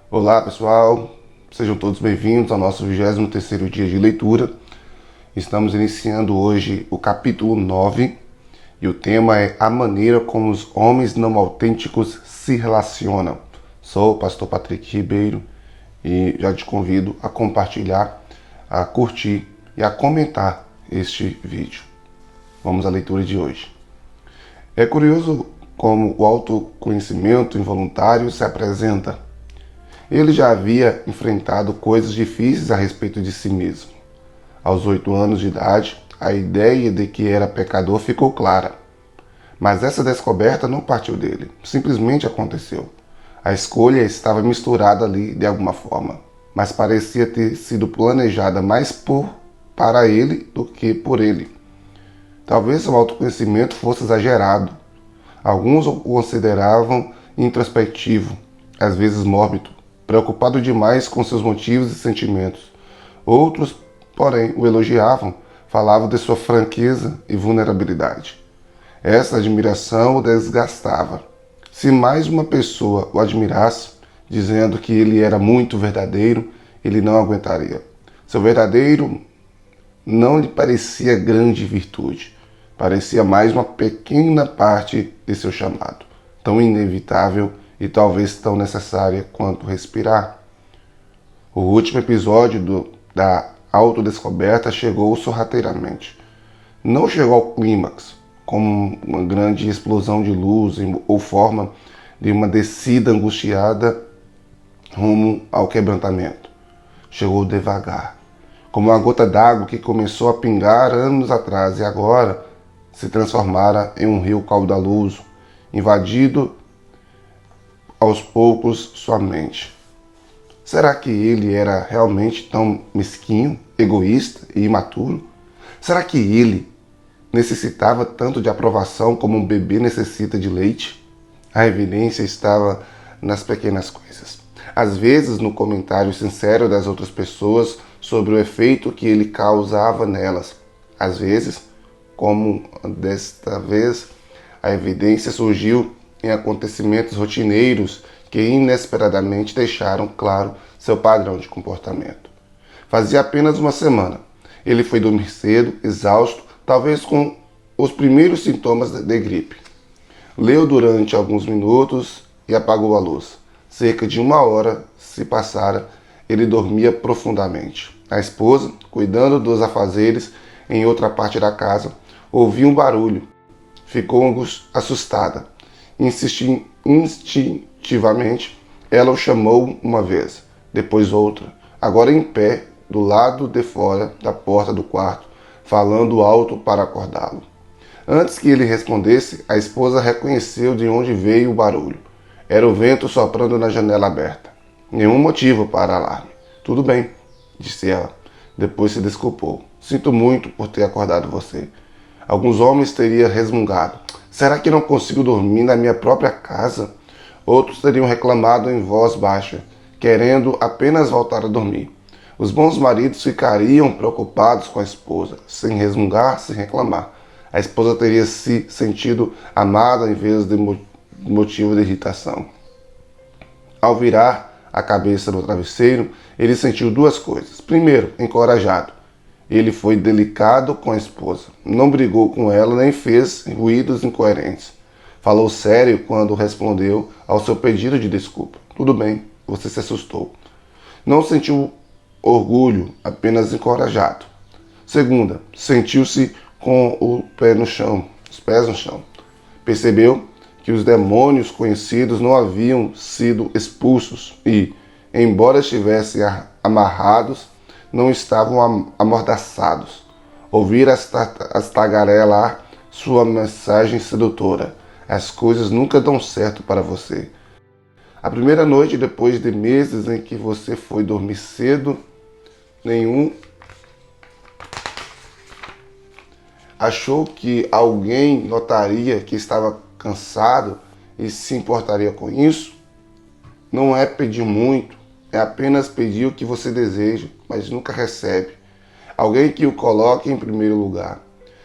Olá pessoal, sejam todos bem-vindos ao nosso 23º dia de leitura. Estamos iniciando hoje o capítulo 9 e o tema é a maneira como os homens não autênticos se relacionam. Sou o pastor Patrick Ribeiro e já te convido a compartilhar, a curtir e a comentar este vídeo. Vamos à leitura de hoje. É curioso como o autoconhecimento involuntário se apresenta. Ele já havia enfrentado coisas difíceis a respeito de si mesmo. Aos 8 anos de idade, a ideia de que era pecador ficou clara. Mas essa descoberta não partiu dele, simplesmente aconteceu. A escolha estava misturada ali de alguma forma, mas parecia ter sido planejada mais para ele do que por ele. Talvez o autoconhecimento fosse exagerado. Alguns o consideravam introspectivo, às vezes mórbido, preocupado demais com seus motivos e sentimentos. Outros, porém, o elogiavam, falavam de sua franqueza e vulnerabilidade. Essa admiração o desgastava. Se mais uma pessoa o admirasse, dizendo que ele era muito verdadeiro, ele não aguentaria. Seu verdadeiro não lhe parecia grande virtude. Parecia mais uma pequena parte de seu chamado, tão inevitável e talvez tão necessária quanto respirar. O último episódio da autodescoberta chegou sorrateiramente. Não chegou ao clímax, como uma grande explosão de luz ou forma de uma descida angustiada rumo ao quebrantamento. Chegou devagar, como uma gota d'água que começou a pingar anos atrás e agora se transformara em um rio caudaloso, invadido aos poucos sua mente. Será que ele era realmente tão mesquinho, egoísta e imaturo? Será que ele necessitava tanto de aprovação como um bebê necessita de leite? A evidência estava nas pequenas coisas. Às vezes no comentário sincero das outras pessoas sobre o efeito que ele causava nelas. Às vezes, como desta vez, a evidência surgiu em acontecimentos rotineiros que inesperadamente deixaram claro seu padrão de comportamento. Fazia apenas uma semana. Ele foi dormir cedo, exausto, talvez com os primeiros sintomas de gripe. Leu durante alguns minutos e apagou a luz. Cerca de 1 hora se passara, ele dormia profundamente. A esposa, cuidando dos afazeres em outra parte da casa, ouviu um barulho. Ficou assustada. Instintivamente, ela o chamou uma vez, depois outra, agora em pé, do lado de fora da porta do quarto, falando alto para acordá-lo. Antes que ele respondesse, a esposa reconheceu de onde veio o barulho. Era o vento soprando na janela aberta. Nenhum motivo para alarme. Tudo bem, disse ela. Depois se desculpou. Sinto muito por ter acordado você. Alguns homens teriam resmungado. Será que não consigo dormir na minha própria casa? Outros teriam reclamado em voz baixa, querendo apenas voltar a dormir. Os bons maridos ficariam preocupados com a esposa, sem resmungar, sem reclamar. A esposa teria se sentido amada em vez de motivo de irritação. Ao virar a cabeça no travesseiro, ele sentiu duas coisas. Primeiro, encorajado. Ele foi delicado com a esposa. Não brigou com ela nem fez ruídos incoerentes. Falou sério quando respondeu ao seu pedido de desculpa. Tudo bem, você se assustou. Não sentiu orgulho, apenas encorajado. Segunda, sentiu-se com os pés no chão. Percebeu que os demônios conhecidos não haviam sido expulsos e, embora estivessem amarrados, não estavam amordaçados. Ouvir as tagarelar sua mensagem sedutora. As coisas nunca dão certo para você. A primeira noite, depois de meses em que você foi dormir cedo, nenhum achou que alguém notaria que estava cansado e se importaria com isso? Não é pedir muito, é apenas pedir o que você deseja, mas nunca recebe. Alguém que o coloque em primeiro lugar.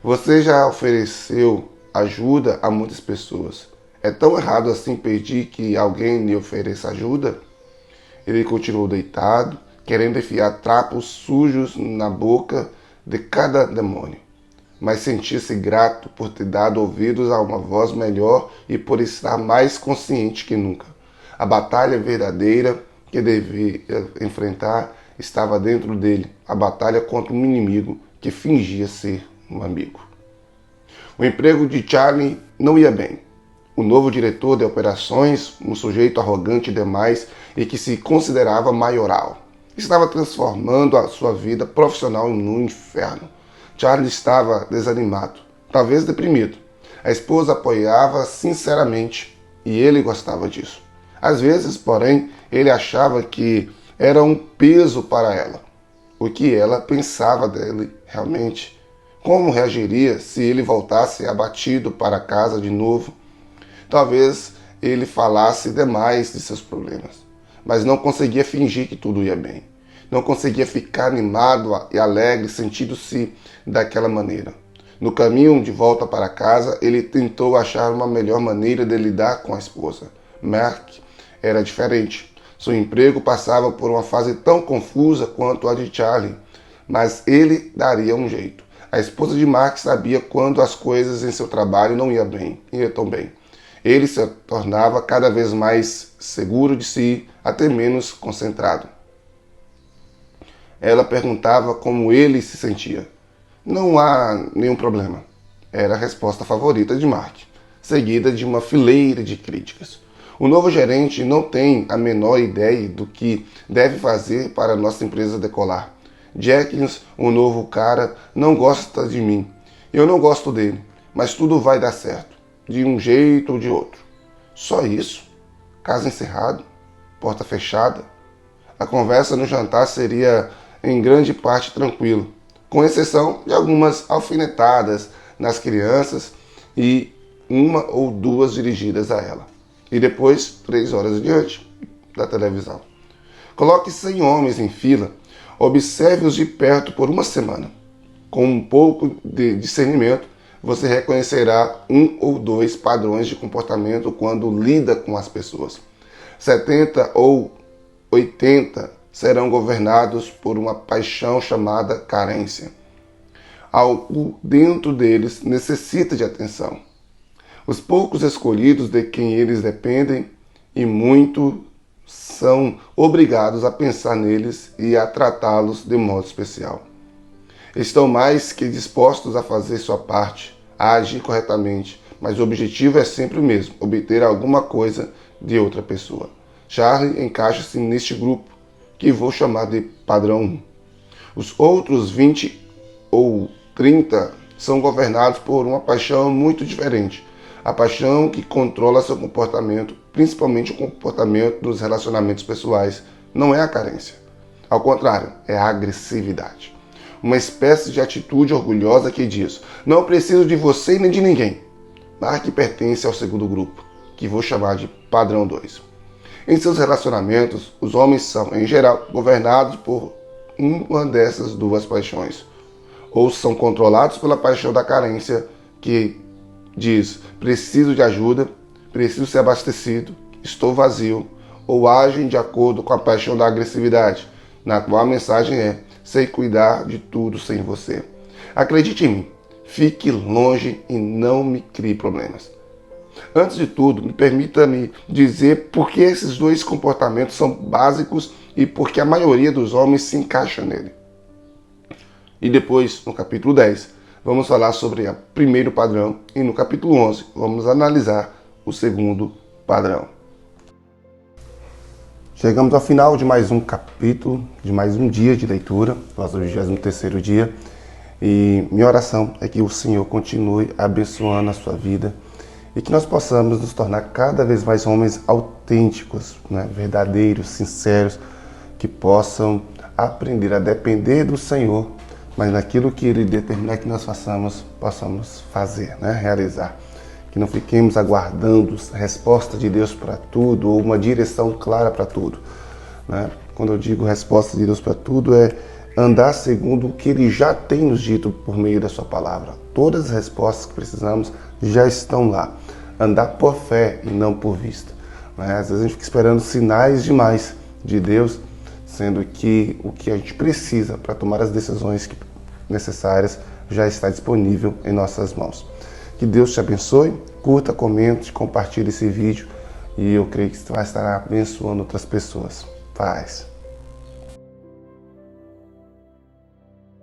Você já ofereceu ajuda a muitas pessoas. É tão errado assim pedir que alguém lhe ofereça ajuda? Ele continuou deitado, querendo enfiar trapos sujos na boca de cada demônio, mas sentia-se grato por ter dado ouvidos a uma voz melhor e por estar mais consciente que nunca. A batalha verdadeira que devia enfrentar estava dentro dele, a batalha contra um inimigo que fingia ser um amigo. O emprego de Charlie não ia bem. O novo diretor de operações, um sujeito arrogante demais e que se considerava maioral, estava transformando a sua vida profissional num inferno. Charlie estava desanimado, talvez deprimido. A esposa apoiava sinceramente e ele gostava disso. Às vezes, porém, ele achava que era um peso para ela. O que ela pensava dele realmente? Como reagiria se ele voltasse abatido para casa de novo? Talvez ele falasse demais de seus problemas, mas não conseguia fingir que tudo ia bem. Não conseguia ficar animado e alegre sentindo-se daquela maneira. No caminho de volta para casa, ele tentou achar uma melhor maneira de lidar com a esposa. Mark era diferente. Seu emprego passava por uma fase tão confusa quanto a de Charlie, mas ele daria um jeito. A esposa de Mark sabia quando as coisas em seu trabalho não iam tão bem. Ele se tornava cada vez mais seguro de si, até menos concentrado. Ela perguntava como ele se sentia. Não há nenhum problema. Era a resposta favorita de Mark, seguida de uma fileira de críticas. O novo gerente não tem a menor ideia do que deve fazer para nossa empresa decolar. Jenkins, o novo cara, não gosta de mim. Eu não gosto dele, mas tudo vai dar certo, de um jeito ou de outro. Só isso? Casa encerrada? Porta fechada? A conversa no jantar seria em grande parte tranquilo, com exceção de algumas alfinetadas nas crianças e uma ou duas dirigidas a ela. E depois, 3 horas diante da televisão. Coloque 100 homens em fila, observe-os de perto por uma semana. Com um pouco de discernimento, você reconhecerá 1 ou 2 padrões de comportamento quando lida com as pessoas. 70 ou 80 serão governados por uma paixão chamada carência. Algo dentro deles necessita de atenção. Os poucos escolhidos de quem eles dependem, e muito, são obrigados a pensar neles e a tratá-los de modo especial. Estão mais que dispostos a fazer sua parte, a agir corretamente, mas o objetivo é sempre o mesmo, obter alguma coisa de outra pessoa. Charlie encaixa-se neste grupo, que vou chamar de padrão 1. Os outros 20 ou 30 são governados por uma paixão muito diferente. A paixão que controla seu comportamento, principalmente o comportamento dos relacionamentos pessoais, não é a carência. Ao contrário, é a agressividade. Uma espécie de atitude orgulhosa que diz: não preciso de você nem de ninguém. Mark pertence ao segundo grupo, que vou chamar de padrão 2. Em seus relacionamentos, os homens são, em geral, governados por uma dessas duas paixões. Ou são controlados pela paixão da carência, que diz: preciso de ajuda, preciso ser abastecido, estou vazio, ou agem de acordo com a paixão da agressividade, na qual a mensagem é: sei cuidar de tudo sem você. Acredite em mim, fique longe e não me crie problemas. Antes de tudo, permita-me dizer por que esses dois comportamentos são básicos e por que a maioria dos homens se encaixa nele. E depois, no capítulo 10, vamos falar sobre o primeiro padrão e no capítulo 11 vamos analisar o segundo padrão. Chegamos ao final de mais um capítulo, de mais um dia de leitura, nosso 23º dia. E minha oração é que o Senhor continue abençoando a sua vida e que nós possamos nos tornar cada vez mais homens autênticos, verdadeiros, sinceros, que possam aprender a depender do Senhor, mas naquilo que Ele determinar que nós façamos, possamos fazer, realizar. Que não fiquemos aguardando a resposta de Deus para tudo ou uma direção clara para tudo. Quando eu digo resposta de Deus para tudo, é andar segundo o que Ele já tem nos dito por meio da sua palavra. Todas as respostas que precisamos já estão lá. Andar por fé e não por vista. Às vezes a gente fica esperando sinais demais de Deus, sendo que o que a gente precisa para tomar as decisões necessárias já está disponível em nossas mãos. Que Deus te abençoe, curta, comente, compartilhe esse vídeo e eu creio que vai estar abençoando outras pessoas. Paz.